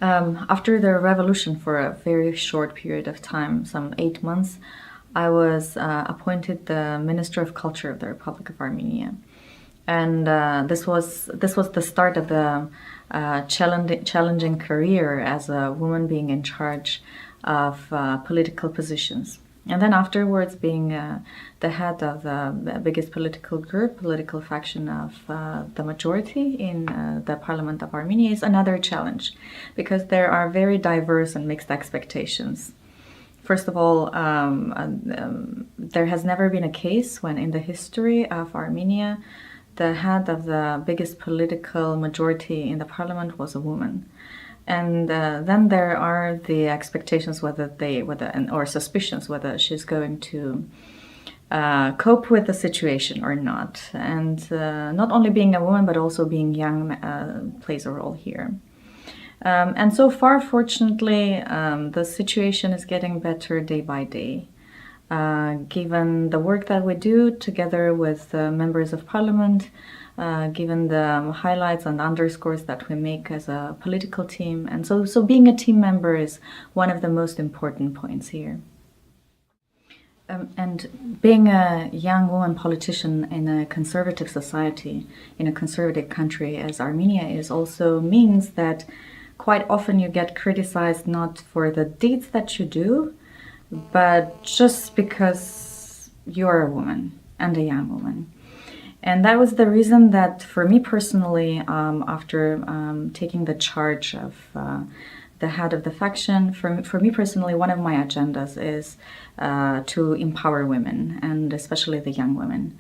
After the revolution, for a very short period of time, some 8 months, I was appointed the Minister of Culture of the Republic of Armenia, and this was the start of the challenging career as a woman being in charge of political positions. And then afterwards, being the head of the biggest political faction of the majority in the Parliament of Armenia is another challenge, because there are very diverse and mixed expectations. First of all, there has never been a case when in the history of Armenia, the head of the biggest political majority in the parliament was a woman. And then there are the expectations or suspicions whether she's going to cope with the situation or not. And not only being a woman, but also being young plays a role here. And so far, fortunately, the situation is getting better day by day. Given the work that we do together with members of parliament, given the highlights and underscores that we make as a political team. And so being a team member is one of the most important points here. And being a young woman politician in a conservative society, in a conservative country as Armenia is, also means that quite often you get criticized not for the deeds that you do, but just because you're a woman and a young woman. And that was the reason that for me personally, after taking the charge of the head of the faction, for me personally, one of my agendas is to empower women, and especially the young women,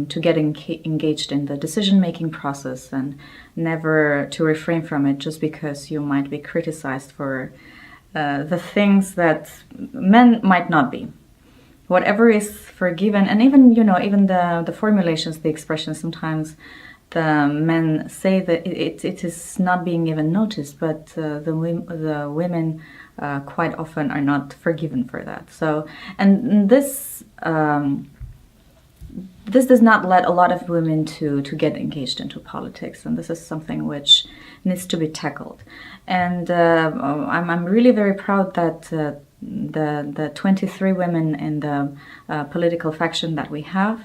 to get engaged in the decision-making process and never to refrain from it just because you might be criticized for the things that men might not be. Whatever is forgiven, and even the formulations, the expressions, sometimes the men say that it is not being even noticed, but the women quite often are not forgiven for that. So, and this does not let a lot of women to get engaged into politics, and this is something which needs to be tackled. And I'm really very proud that the 23 women in the political faction that we have,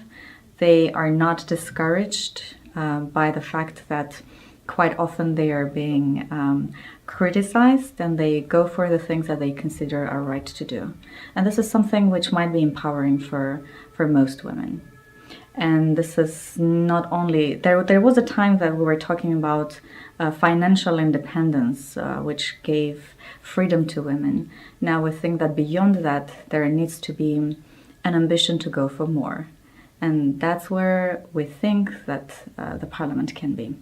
they are not discouraged by the fact that quite often they are being criticized, and they go for the things that they consider are right to do. And this is something which might be empowering for most women. And this is not only, there was a time that we were talking about financial independence, which gave freedom to women. Now we think that beyond that, there needs to be an ambition to go for more. And that's where we think that the parliament can be.